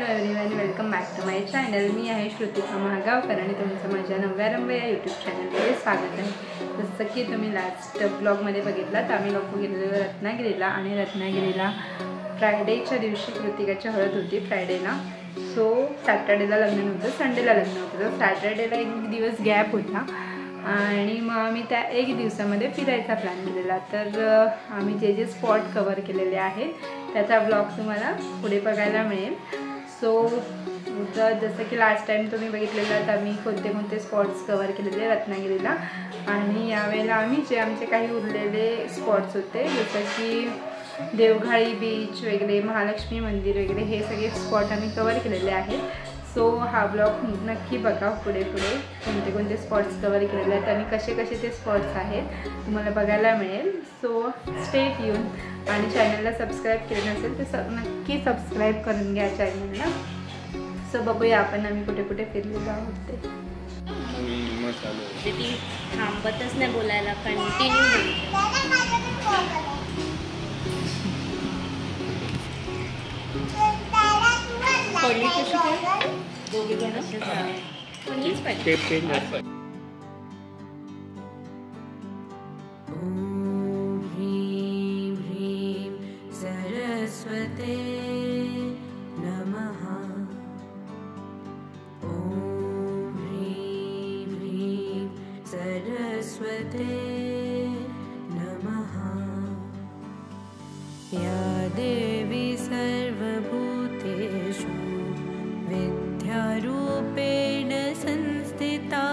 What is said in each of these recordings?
Hello everyone, welcome back to my channel. मी आहे श्रुतिका महागावकर आणि तुमचं माझ्या नव्यारंभ या यूट्यूब चॅनलमध्ये स्वागत आहे। जसं की तुम्ही लास्ट ब्लॉगमध्ये बघितलात, आम्ही लोक गेलेलो रत्नागिरीला आणि रत्नागिरीला फ्रायडेच्या दिवशी कृतिकाची हळद होती फ्रायडेला। सो सॅटर्डेला लग्न नव्हतं, संडेला लग्न होतं। तर सॅटर्डेला एक दिवस गॅप होता आणि मग आम्ही त्या एक दिवसामध्ये फिरायचा प्लॅन केलेला। तर आम्ही जे जे स्पॉट कव्हर केलेले आहेत त्याचा ब्लॉग तुम्हाला पुढे बघायला मिळेल। सो जसं की लास्ट टाइम तुम्ही बघितलेलं तर आम्ही कोणते कोणते स्पॉट्स कव्हर केलेले रत्नागिरीला, आणि यावेळेला आम्ही जे आमचे काही उरलेले स्पॉट्स होते जसं की देवघाळी बीच वगैरे, महालक्ष्मी मंदिर वगैरे, हे सगळे स्पॉट आम्ही कव्हर केलेले आहेत। सो हा ब्लॉग नक्की बघा, पुढे पुढे कोणते कोणते स्पॉट्स कव्हर केलेले आहेत आणि कसे कसे ते स्पॉट्स आहेत तुम्हाला बघायला मिळेल। सो स्टे ट्यून आणि चॅनलला सबस्क्राईब केले नसेल तर नक्की सबस्क्राईब करून घ्या चॅनलला। सो बघूया आपण आम्ही कुठे कुठे फिरलेलो आहोत ते। ती थांबतच नाही बोलायला, कंटिन्यू पडली कशी काय दोघे जण पण हीच पाहिजे। सरस्वते नमः। ॐ ह्रीं ह्रीं सरस्वते नमः। या देवी सर्वभूतेषु विद्यारूपेण संस्थिता,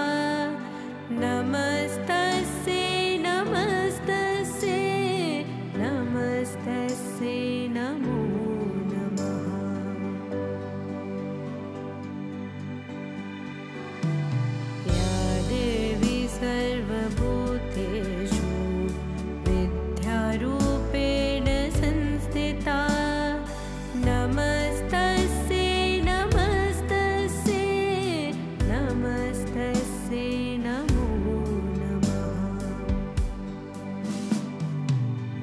नमस्तस्यै नमस्तस्यै नमस्तस्यै नमो नमः। या देवी सर्वभूतेषु विद्यारूपेण संस्थिता, नमस्तस्यै नमस्तस्यै नमस्तस्यै नमो नमः।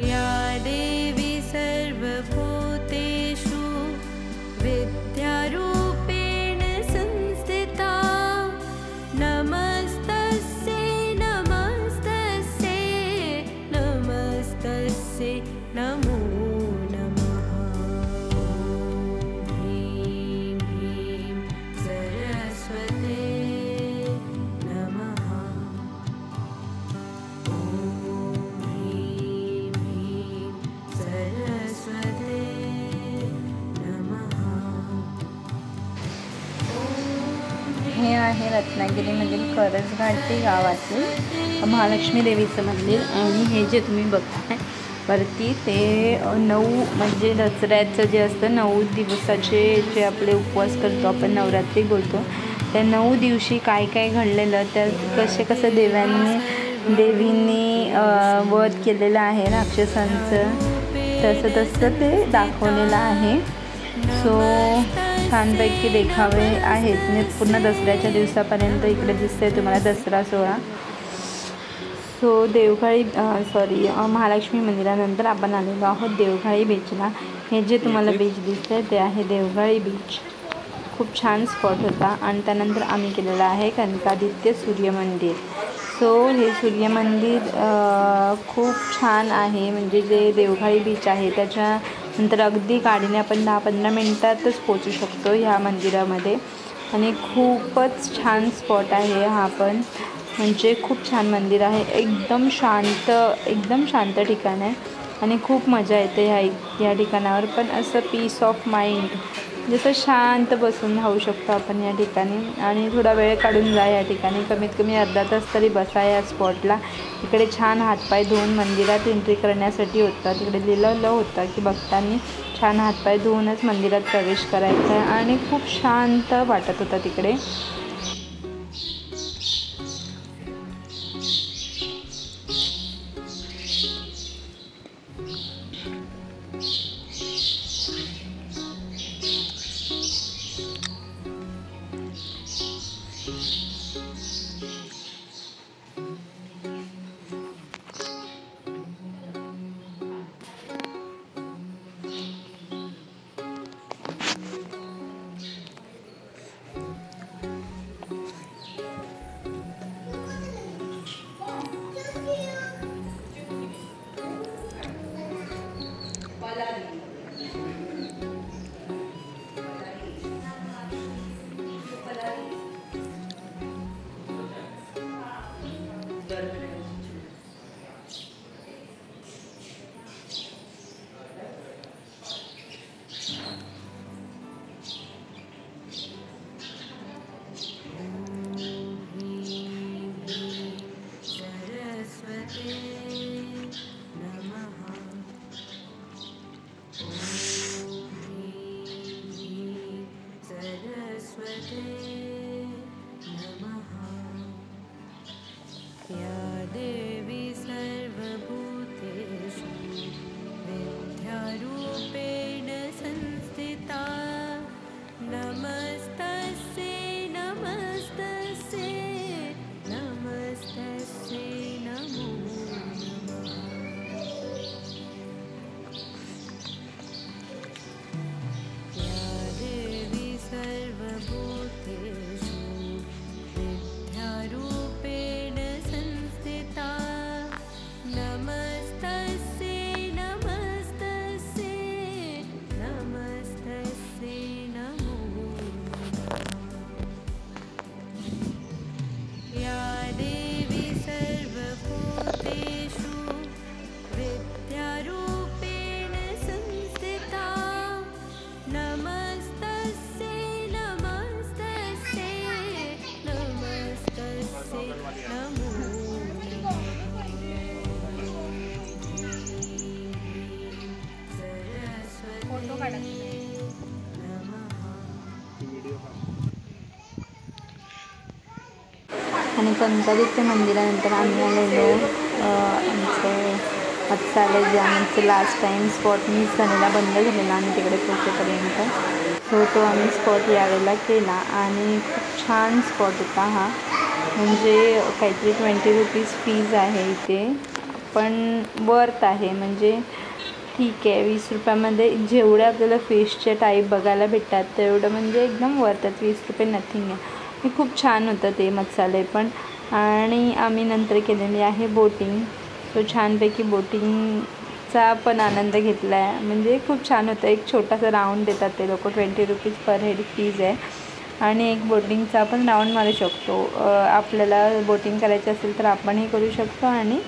या देवी सर्वभूतेषु विद्यारूपेण संस्थिता, नमस्तस्यै नमस्तस्यै नमस्तस्यै नमो नमः। ह्रीं ह्रीं सरस्वते नमः। ॐ ह्रीं ह्रीं सरस्वते नमः। हे आहे रत्नागिरीमधील करजघाटी गावातील महालक्ष्मी देवीचं मंदिर, आणि हे जे तुम्ही बघताय वरती ते 9 म्हणजे दसऱ्याचं जे असतं 9 दिवसाचे जे आपले उपवास करतो आपण, नवरात्री बोलतो, त्या 9 दिवशी काय काय घडलेलं, त्या कसं देवींनी वध केलेलं आहे राक्षसांचं, तसं ते दाखवलेलं आहे। सो छानपैकी देखावे आहेत, म्हणजे पूर्ण दसऱ्याच्या दिवसापर्यंत इकडे दिसते तुम्हाला दसरा सोहळा। सो देवघाळी महालक्ष्मी मंदिरानंतर आपण आलेलो आहोत देवघाळी बीचला। हे जे तुम्हाला बीच दिसतंय ते आहे देवघाळी बीच। खूप छान स्पॉट होता, आणि त्यानंतर आम्ही केलेलं आहे कनकादित्य सूर्यमंदिर। सो हे सूर्यमंदिर खूप छान आहे, म्हणजे जे देवघाळी बीच आहे त्याच्यानंतर अगदी गाडीने आपण 10-15 मिनटातच पोचू शकतो ह्या मंदिरामध्ये, आणि खूपच छान स्पॉट आहे हा पण, म्हणजे खूप छान मंदिर आहे, एकदम शांत ठिकाण आहे आणि खूप मजा येते ह्या ठिकाणावर पण। असं पीस ऑफ माइंड, जसं शांत बसून राहू शकतो आपण या ठिकाणी, आणि थोडा वेळ काढून जा या ठिकाणी, कमीत कमी अर्धा तास तरी बसा या स्पॉटला। इकडे छान हातपाय धुवून मंदिरात एंट्री करण्यासाठी होतं, तिकडे लिहिलेलं होतं की भक्तांनी छान हातपाय धुवूनच मंदिरात प्रवेश करायचा आहे, आणि खूप शांत वाटत होता तिकडे। आणि कंकादित्य मंदिरानंतर आम्ही आलेलो आमचं मत्स्यालय, जे आमचं लास्ट टाईम स्पॉट मिस झालेला, बंद झालेला आणि तिकडे पोहोचेपर्यंत. सो तो आम्ही स्पॉट यावेळेला केला आणि खूप छान स्पॉट होता हा. म्हणजे काहीतरी 20 रुपीज फीज आहे इथे, पण वर्थ आहे. म्हणजे ठीक आहे, 20 रुपयामध्ये जेवढे आपल्याला फिशचे टाईप बघायला भेटतात तेवढं म्हणजे एकदम वर्थ. 20 रुपये नथिंग आहे. हे खूप छान होतं ते मत्स्यालय पण. आणि आम्ही नंतर केलेली आहे बोटिंग. सो छानपैकी बोटिंगचा पण आनंद घेतला आहे. म्हणजे खूप छान होतं. एक छोटासा राऊंड देतात ते लोक, 20 रुपीज पर हेड फीज आहे. आणि एक बोटिंगचा आपण राऊंड मारू शकतो. आपल्याला बोटिंग करायची असेल तर आपणही करू शकतो, आणि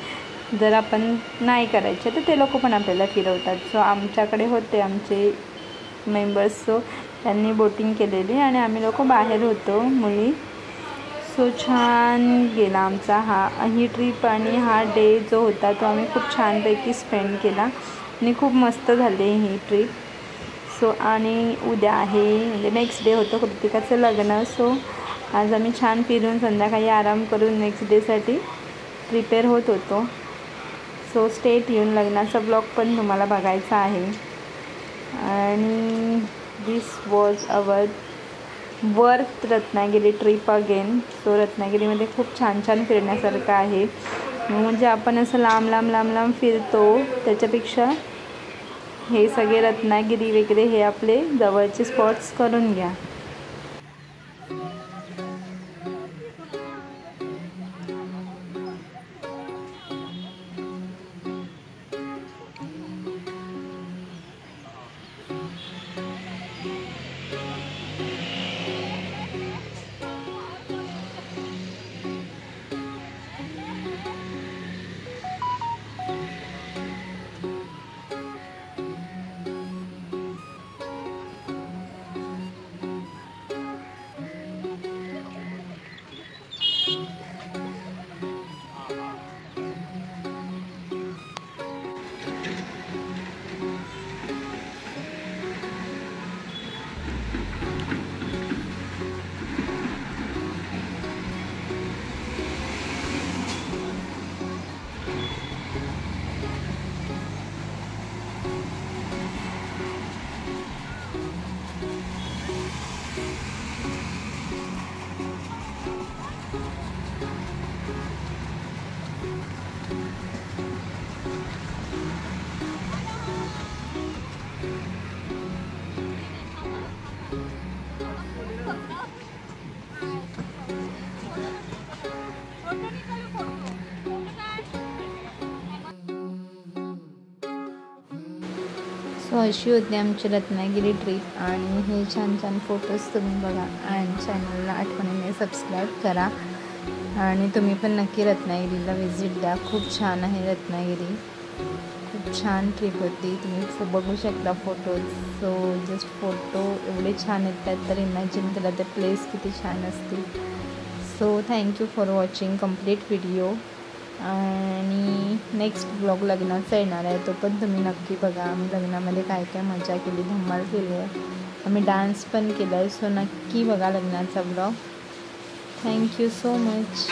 जर आपण नाही करायचे तर ते लोक पण आपल्याला फिरवतात. सो आमच्याकडे होते आमचे मेंबर्स, सो त्यांनी बोटिंग केलेली आणि आम्ही लोक बाहेर होतो मुली. सो छान गेला आमचा ही ट्रिप आणि हा डे जो होता तो आम्ही खूप छानपैकी स्पेंड केला आणि खूप मस्त झाली ही ट्रिप. सो आणि उद्या आहे म्हणजे नेक्स्ट डे होतं कृतिकाचं लग्न. सो आज आम्ही छान फिरून संध्याकाळी आराम करून नेक्स्ट डेसाठी प्रिपेअर होत होतो. सो स्टे ट्यून, लग्नाचा ब्लॉग पण तुम्हाला बघायचा आहे. आणि this was our worth Ratnagiri trip again. So रत्नागिरीमध्ये खूप छान छान फिरण्यासारखं आहे. म्हणजे आपण असं लांब फिरतो त्याच्यापेक्षा हे सगळे रत्नागिरी वगैरे हे आपले जवळचे स्पॉट्स करून घ्या. सो अशी होती आमची रत्नागिरी ट्रिप. आणि हे छान छान फोटोज तुम्ही बघा आणि चॅनलला आठवणीने सबस्क्राईब करा. आणि तुम्ही पण नक्की रत्नागिरीला व्हिजिट द्या. खूप छान आहे रत्नागिरी. खूप छान ट्रिप होती. तुम्ही बघू शकता फोटोज. सो जस्ट फोटो एवढे छान येतात तर इमॅजिन करा ते प्लेस किती छान असतील. So thank you for watching complete video. आणि नेक्स्ट ब्लॉग लग्नाचा येणार आहे, तो पण तुम्ही नक्की बघा. आम्ही लग्नामध्ये काय काय मजा केली, धमाल केली आहे. आम्ही डान्स पण केला आहे. सो नक्की बघा लग्नाचा ब्लॉग. Thank you so much.